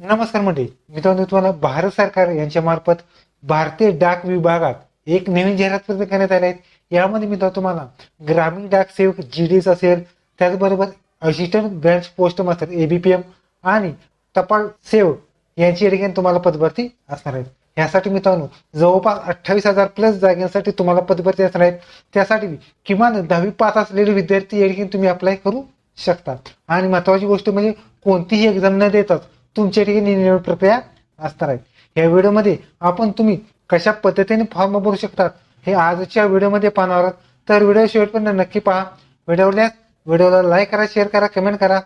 नमस्कार मंडळी, मित्रांनो तुम्हाला भारत सरकार यांच्या मार्फत भारतीय डाक विभागात एक नवीन जाहिरात प्रसिद्ध करण्यात आले आहेत. यामध्ये मित्रांनो तुम्हाला ग्रामीण डाक सेवक GDS असेल, त्याचबरोबर assistant branch post master ABPM आणि टपाल सेवक यांची या ठिकाणी तुम्हाला पदभरती असणार आहेत. यासाठी मित्रांनो जवळपास 28,000 प्लस जागांसाठी तुम्हाला पदभरती असणार आहेत. त्यासाठी किमान 10वी पास असलेले विद्यार्थी या ठिकाणी तुम्ही अप्लाय करू शकता. आणि महत्वाची गोष्ट म्हणजे कोणतीही एक्झाम न देताच तुमच्या ठिकाणी निवड प्रक्रिया असणार आहे. या व्हिडिओमध्ये आपण तुम्ही कशा पद्धतीने फॉर्म भरू शकतात हे आजच्या व्हिडिओमध्ये पाहणार आहोत. तर व्हिडिओ शेवटपर्यंत नक्की पहा. व्हिडिओला लाईक करा, शेअर करा, कमेंट करा.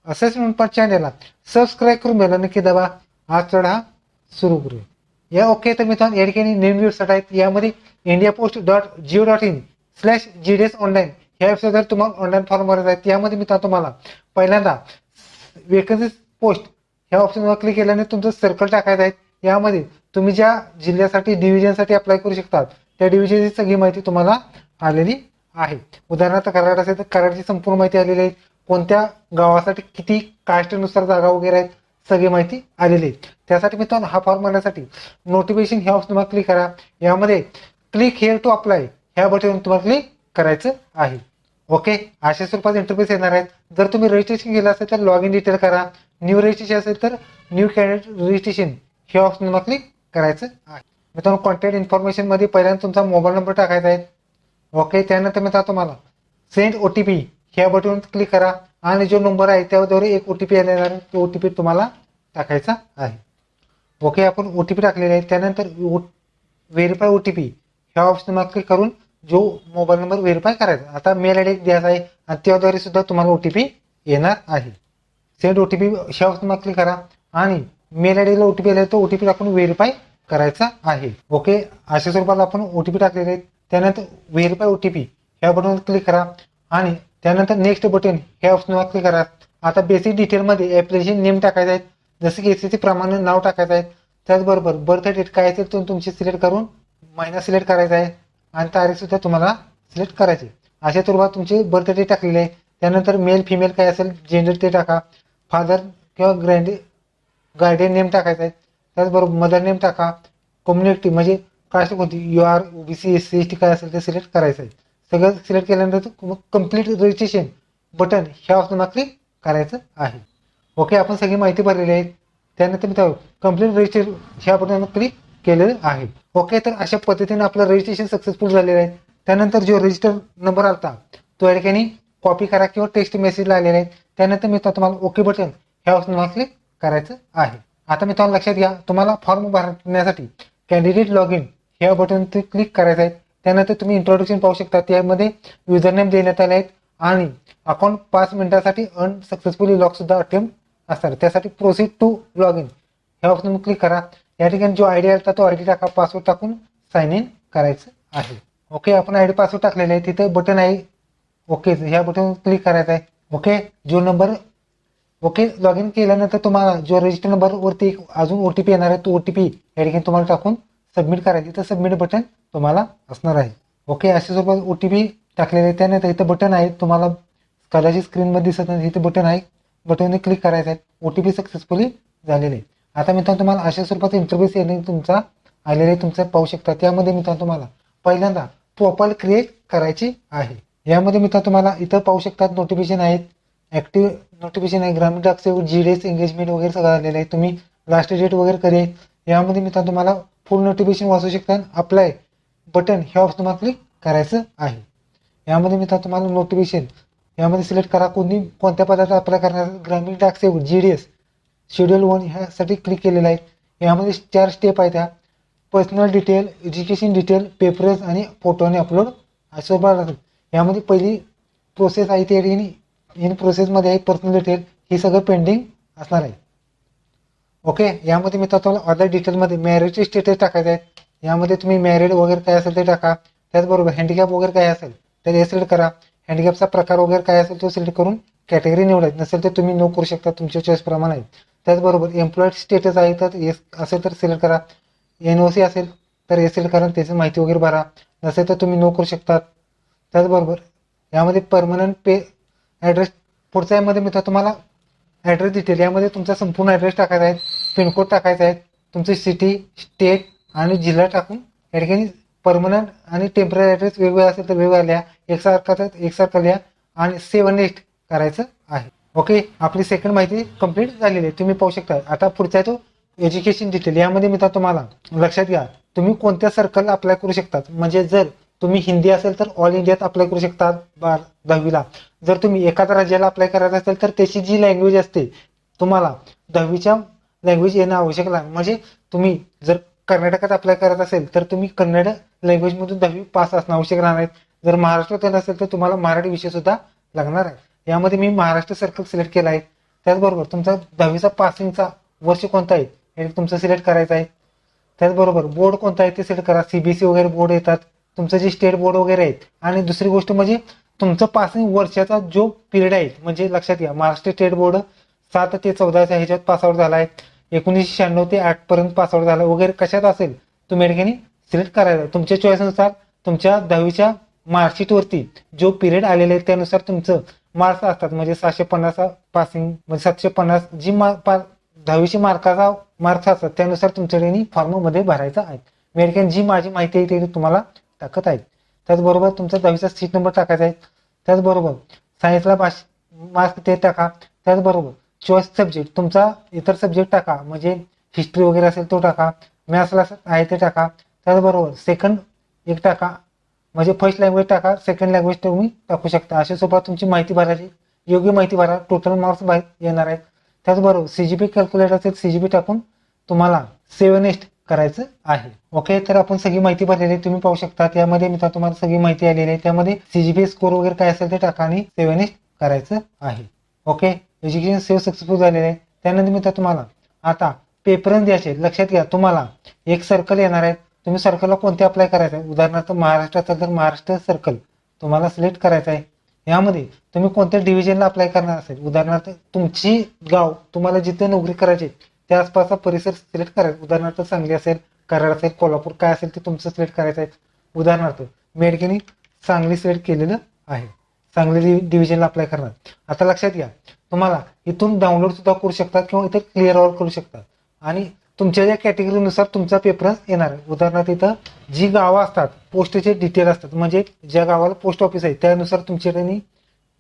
असेच म्हणून पण चॅनलला सबस्क्राईब करून बेल नक्की दाबा. आज चढा सुरू करूया. या ओके तर मित्रांनो या ठिकाणी नवीन वेबसाईट आहेत. यामध्ये indiapost.go.in/GDS ऑनलाईन ह्या वेबसाईटवर तुम्हाला ऑनलाईन फॉर्म भरायचा आहे. यामध्ये मित्रांनो तुम्हाला पहिल्यांदा वेकन्सी पोस्ट ह्या ऑप्शनवर क्लिक केल्याने तुमचं सर्कल टाकायचं आहे. यामध्ये तुम्ही ज्या जिल्ह्यासाठी डिव्हिजनसाठी अप्लाय करू शकतात त्या डिव्हिजनची सगळी माहिती तुम्हाला आलेली आहे. उदाहरणार्थ कराड असेल तर कराडची संपूर्ण माहिती आलेली आहे. कोणत्या गावासाठी किती कास्टनुसार जागा वगैरे आहेत सगळी माहिती आलेली आहे. त्यासाठी मित्रांनो हा फॉर्म भरण्यासाठी नोटिफिकेशन ह्या ऑप्शनवर क्लिक करा. यामध्ये क्लिक हिअर टू अप्लाय ह्या बटनवर तुम्हाला क्लिक करायचं आहे. ओके, अशा स्वरूपात इंटरफेस येणार आहेत. जर तुम्ही रजिस्ट्रेशन केलं असेल तर लॉग इन डिटेल करा. न्यू रजिस्ट्रेशन असेल तर न्यू कॅन्डिडेट रजिस्ट्रेशन हे ऑप्शनवर क्लिक करायचं आहे. मित्रांनो कॉन्टॅक्ट इन्फॉर्मेशन मध्ये पहिल्यांदा तुमचा मोबाईल नंबर टाकायचा आहे. ओके, त्यानंतर मित्रांनो तुम्हाला सेंड OTP ह्या बटनवर क्लिक करा आणि जो नंबर आहे त्याद्वारे एक OTP येणार आहे. तो OTP तुम्हाला टाकायचा आहे. ओके, आपण OTP टाकलेला आहे. त्यानंतर व्हेरीफाय OTP ह्या ऑप्शनवर क्लिक करून जो मोबाईल नंबर व्हेरीफाय करायचा. आता मेल आयडी द्यायचा आहे आणि त्याद्वारे सुद्धा तुम्हाला OTP येणार आहे. सेंड OTP ह्या ऑप्शनवर क्लिक करा आणि मेल आयडीला OTP आला तो OTP टाकून व्हेरीफाय करायचा आहे. ओके, अशा स्वरूपात आपण OTP टाकलेले आहेत. त्यानंतर व्हेरीफाय OTP ह्या बटनवर क्लिक करा आणि त्यानंतर नेक्स्ट बटन ह्या ऑप्शनवर क्लिक करा. आता बेसिक डिटेलमध्ये ॲप्लिकेशन नेम टाकायचं आहे. जसं की SSC प्रमाणे नाव टाकायचं आहे. त्याचबरोबर बर्थ डेट काय असेल तो तुमची सिलेक्ट करून महिना सिलेक्ट करायचा आहे आणि तारीख सुद्धा तुम्हाला सिलेक्ट करायची. अशा स्वरूपात तुमची बर्थ डेट टाकलेली आहे. त्यानंतर मेल फिमेल काय असेल जेंडर ते टाका. फादर किंवा गार्डियन नेम टाकायचा आहे. त्याचबरोबर मदर नेम टाका. कम्युनिटी म्हणजे कास्ट कोणती UR OBC SC ST काय असेल ते सिलेक्ट करायचं आहे. सगळं सिलेक्ट केल्यानंतर कम्प्लीट रजिस्ट्रेशन बटन ह्या ऑप्शनला क्लिक करायचं आहे. ओके, आपण सगळी माहिती भरलेली आहे. त्यानंतर मी कम्प्लीट रजिस्टर ह्या बटनवर क्लिक केलेलं आहे. ओके, तर अशा पद्धतीने आपलं रजिस्ट्रेशन सक्सेसफुल झालेलं आहे. त्यानंतर जो रजिस्टर नंबर आलता तो या ठिकाणी कॉपी करा किंवा टेक्स्ट मेसेजला आलेला आहे. त्यानंतर मी तुम्हाला ओके बटन ह्या ऑप्शनवर क्लिक करायचं आहे. आता मित्रांनो लक्षात घ्या, तुम्हाला फॉर्म भरण्यासाठी कॅन्डिडेट लॉग इन ह्या बटन क्लिक करायचं आहे. त्यानंतर तुम्ही इंट्रोडक्शन पाहू शकता. त्यामध्ये युजरनेम देण्यात आले आहेत आणि अकाउंट 5 मिनिटासाठी अनसक्सेसफुली लॉक सुद्धा अटेम्प्ट असणार. त्यासाठी प्रोसीड टू लॉग इन ह्या ऑप्शनवर क्लिक करा. या ठिकाणी जो ID आला तो ID टाका. पासवर्ड टाकून साइन इन करायचं आहे. ओके, आपण ID पासवर्ड टाकलेला आहे. तिथे बटन आहे ओके ह्या बटन क्लिक करायचं आहे. ओके, जो नंबर ओके लॉग इन केल्यानंतर तुम्हाला जो रजिस्टर नंबरवरती अजून OTP येणार आहे तो OTP या ठिकाणी तुम्हाला टाकून सबमिट करायचं. इथं सबमिट बटन तुम्हाला असणार आहे. ओके, अशा स्वरूपात OTP टाकलेले आहे. त्यानंतर इथं बटन आहे तुम्हाला कदाचित स्क्रीनमध्ये दिसत नाही. इथं बटन आहे, बटनने क्लिक करायचं आहे. OTP सक्सेसफुली झालेले आहे. आता मित्रांनो तुम्हाला अशा स्वरूपात इंटरव्ह्यू येणे तुमचा आलेले तुमचं पाहू शकता. त्यामध्ये मित्रांनो तुम्हाला पहिल्यांदा प्रोफाईल क्रिएट करायची आहे. यामध्ये मित्रांनो तुम्हाला इथं पाहू शकतात नोटिफिकेशन आहेत. ऍक्टिव्ह नोटिफिकेशन आहे. ग्रामीण डाक सेवक GDS एंगेजमेंट वगैरे सगळं आलेलं आहे. तुम्ही लास्ट डेट वगैरे कधी आहे यामध्ये मित्रांनो तुम्हाला फुल नोटिफिकेशन वाचू शकता. अप्लाय बटन ह्या ऑप्शनवर क्लिक करायचं आहे. यामध्ये मित्रांनो तुम्हाला नोटिफिकेशन यामध्ये सिलेक्ट करा कोणत्या पदाचा अप्लाय करणार. ग्रामीण डाक सेवक GDS शेड्यूल 1 ह्यासाठी क्लिक केलेलं आहे. यामध्ये 4 स्टेप आहेत. त्या personal detail, education detail, papers आणि फोटोने अपलोड असं. यामध्ये पहिली प्रोसेस आहे ती इन प्रोसेसमध्ये आहे पर्सनल डिटेल. ही सगळं पेंडिंग असणार आहे. ओके, यामध्ये मी तुम्हाला अदर डिटेलमध्ये मॅरेजचे स्टेटस टाकायचे आहेत. यामध्ये तुम्ही मॅरिड वगैरे काय असेल ते टाका. त्याचबरोबर हँडिकॅप वगैरे काय असेल तर हे सिलेक्ट करा. हँडिकॅपचा प्रकार वगैरे काय असेल तो सिलेक्ट करून कॅटेगरी निवडायची. नसेल तर तुम्ही नो करू शकता, तुमच्या चॉईस प्रमाणे आहे. त्याचबरोबर एम्प्लॉईड स्टेटस आहे तर येस असेल तर सिलेक्ट करा. NOC असेल तर हे सिलेक्ट करा, त्याची माहिती वगैरे भरा. नसेल तर तुम्ही नो करू शकता. त्याचबरोबर यामध्ये परमनंट पे ॲड्रेस पुढच्या यामध्ये मित्र तुम्हाला ॲड्रेस डिटेल यामध्ये तुमचा संपूर्ण ॲड्रेस टाकायचा आहे. पिनकोड टाकायचा आहे, तुमची सिटी, स्टेट आणि जिल्हा टाकून या ठिकाणी परमनंट आणि टेम्पररी ॲड्रेस वेगवेगळा असेल तर वेगवेगळा लिहा, एकसारखा लिहा आणि सेव्ह नेक्स्ट करायचं आहे. ओके, आपली सेकंड माहिती कंप्लीट झालेली आहे. तुम्ही पाहू शकता. आता पुढचा आहे तो एज्युकेशन डिटेल. यामध्ये मी तुम्हाला लक्षात घ्या, तुम्ही कोणत्या सर्कलला अप्लाय करू शकतात. म्हणजे जर तुम्ही हिंदी असेल तर ऑल इंडियात अप्लाय करू शकतात 10वीला. जर तुम्ही एखाद्या राज्याला अप्लाय करायचं असेल तर त्याची जी लँग्वेज असते तुम्हाला 10वीच्या लँग्वेज येणं आवश्यक आहे. म्हणजे तुम्ही जर कर्नाटकात अप्लाय करत असेल तर तुम्ही कन्नड लँग्वेजमधून 10वी पास असणं आवश्यक राहणार आहे. जर महाराष्ट्रात येत असेल तर तुम्हाला मराठी विषय सुद्धा लागणार आहे. यामध्ये मी महाराष्ट्र सर्कल सिलेक्ट केला आहे. त्याचबरोबर तुमचा 10वीचा पासिंगचा वर्ष कोणता आहे हे तुमचं सिलेक्ट करायचं आहे. त्याचबरोबर बोर्ड कोणता आहे ते सिलेक्ट करा. सीबीएसई वगैरे बोर्ड येतात, तुमचं जे स्टेट बोर्ड वगैरे आहेत. आणि दुसरी गोष्ट म्हणजे तुमचं पासिंग वर्षाचा जो पिरियड आहे, म्हणजे लक्षात घ्या महाराष्ट्र स्टेट बोर्ड 7 ते 14 ह्याच्यात पासआउट झाला आहे, 1996 ते 8 पर्यंत पासआउट झाला वगैरे कशात असेल तुम्ही या ठिकाणी सिलेक्ट करायला. तुमच्या चॉईसनुसार तुमच्या 10वीच्या मार्कशीट वरती जो पिरियड आलेले आहे त्यानुसार तुमचं मार्क्स असतात. म्हणजे 750 पासिंग म्हणजे 750 जी 10वीची मार्काचा मार्क्स असतात त्यानुसार तुमच्याकडे फॉर्म मध्ये भरायचा आहे. मी या ठिकाणी जी माझी माहिती आहे ती तुम्हाला टाकत आहे. त्याचबरोबर तुमचा 10वीचा सीट नंबर टाकायचा आहे. त्याचबरोबर सायन्सला मार्क्स ते टाका. त्याचबरोबर चॉईस सब्जेक्ट तुमचा इतर सब्जेक्ट टाका, म्हणजे हिस्ट्री वगैरे असेल तो टाका, मॅथ्सला आहे ते टाका. त्याचबरोबर सेकंड एक टाका, म्हणजे फर्स्ट लँग्वेज टाका, सेकंड लँग्वेज तुम्ही टाकू शकता. अशा सोबत तुमची माहिती भरायची, योग्य माहिती भरा, टोटल मार्क्स बाहेर येणार आहेत. त्याचबरोबर सीजीपी कॅल्क्युलेटर असेल सीजीपी टाकून तुम्हाला सेव्ह नेक्स्ट करायचं आहे. ओके, तर आपण सगळी माहिती भरलेली आहे, तुम्ही पाहू शकता. त्यामध्ये मी तुम्हाला सगळी माहिती आलेली आहे. त्यामध्ये सीजीपी स्कोर वगैरे काय असेल ते टाका आणि सेव्ह नेक्स्ट करायचं आहे. ओके, एज्युकेशन सेव्ह सक्सेसफुल झालेलं आहे. त्यानंतर मी तुम्हाला आता पेपरन्स द्यायचे. लक्षात घ्या, तुम्हाला एक सर्कल येणार आहे. तुम्ही सर्कलला कोणते अप्लाय करायचं आहे. उदाहरणार्थ महाराष्ट्र असेल तर महाराष्ट्र सर्कल तुम्हाला सिलेक्ट करायचं आहे. यामध्ये तुम्ही कोणत्या डिव्हिजनला अप्लाय करणार असेल, उदाहरणार्थ तुमची गाव तुम्हाला जिथे नोकरी करायची त्या आसपासचा परिसर सिलेक्ट करायचा. उदाहरणार्थ सांगली असेल, कराड असेल, कोल्हापूर काय असेल ते तुमचं सिलेक्ट करायचं आहे. उदाहरणार्थ मी या ठिकाणी सांगली सिलेक्ट केलेलं आहे, सांगली डिव्हिजनला अप्लाय करणार. आता लक्षात घ्या, तुम्हाला इथून डाउनलोड सुद्धा करू शकता किंवा इथे क्लिअर ऑल करू शकता आणि तुमच्या या कॅटेगरीनुसार तुमचा पेपरन्स येणार आहे. उदाहरणार्थ इथं जी गावं असतात पोस्टचे डिटेल असतात, म्हणजे ज्या गावाला पोस्ट ऑफिस आहे त्यानुसार तुमच्याकडे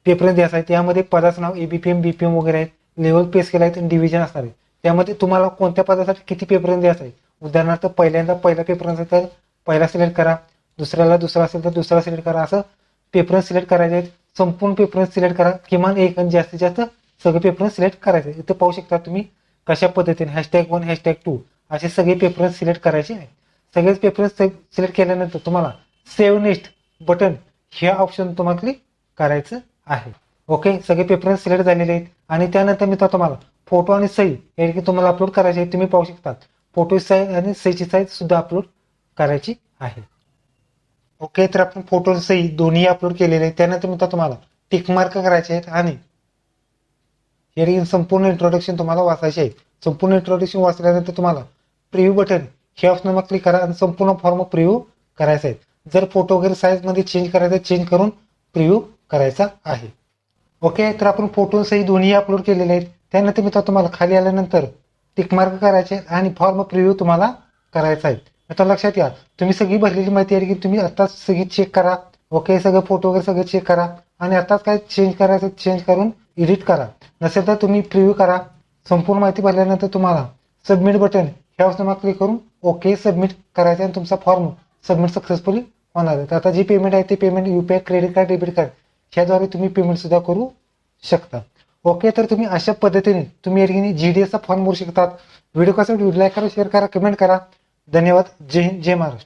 पेपरन्स द्यायचा आहे. त्यामध्ये पदाचं नाव एबीपीएम बीपीएम वगैरे आहेत, लेवल पे स्केल आहेत आणि डिव्हिजन असणार आहे. त्यामध्ये तुम्हाला कोणत्या पदासाठी किती पेपरन्स द्यायचा आहे. उदाहरणार्थ पहिल्यांदा पहिला पेपरन्स असेल तर पहिला सिलेक्ट करा, दुसऱ्याला दुसरा असेल तर दुसरा सिलेक्ट करा, असं पेपरन्स सिलेक्ट करायचे आहेत. संपूर्ण पेपरन्स सिलेक्ट करा, किमान एक आणि जास्तीत जास्त सगळे पेपरन्स सिलेक्ट करायचे. इथे पाहू शकता तुम्ही कशा पद्धतीने #1 #2 असे सगळे पेपरन्स सिलेक्ट करायचे आहे. सगळेच पेपरन्स सिलेक्ट केल्यानंतर तुम्हाला सेव्ह नेक्स्ट बटन ह्या ऑप्शन तुम्हाला क्लिक करायचं आहे. ओके, सगळे पेपरन्स सिलेक्ट झालेले आहेत आणि त्यानंतर मी तुम्हाला फोटो आणि सही हे तुम्हाला अपलोड करायचे आहे. तुम्ही पाहू शकता फोटो साईज आणि सहीची साईज सुद्धा अपलोड करायची आहे. ओके, तर आपण फोटो सही दोन्ही अपलोड केलेले आहेत. त्यानंतर मी तुम्हाला टिक मार्क करायचे आहेत आणि हे संपूर्ण इंट्रोडक्शन तुम्हाला वाचायचे आहे. संपूर्ण इंट्रोडक्शन वाचल्यानंतर तुम्हाला प्रिव्ह्यू बटन हे ऑप्शनवर क्लिक करा आणि संपूर्ण फॉर्म प्रिव्ह्यू करायचा आहे. जर फोटो वगैरे साईज मध्ये चेंज करायचा चेंज करून प्रिव्ह्यू करायचा आहे. ओके, तर आपण फोटो सही दोन्ही अपलोड केलेले आहेत. त्यानंतर मी तुम्हाला खाली आल्यानंतर टिक मार्क करायचे आणि फॉर्म प्रिव्ह्यू तुम्हाला करायचा आहे. आता लक्षात घ्या, तुम्ही सगळी भरलेली माहिती आहे की तुम्ही आताच सगळी चेक करा. ओके, सगळं फोटो वगैरे सगळं चेक करा आणि आताच काय चेंज करायचं चेंज करून एडिट करा. नसेल तर तुम्ही प्रिव्ह्यू करा. संपूर्ण माहिती भरल्यानंतर तुम्हाला सबमिट बटन ह्या ऑप्शनवर क्लिक करून ओके सबमिट करायचं आणि तुमचा फॉर्म सबमिट सक्सेसफुली होणार आहे. आता जी पेमेंट आहे ते payment UPI credit card debit card ह्याद्वारे तुम्ही पेमेंट सुद्धा करू शकता. ओके, तर तुम्ही अशा पद्धतीने तुम्ही या ठिकाणी GDS चा फॉर्म भरू शकतात. व्हिडिओ कसा लाईक करा, शेअर करा, कमेंट करा. धन्यवाद. जय हिंद, जय महाराष्ट्र.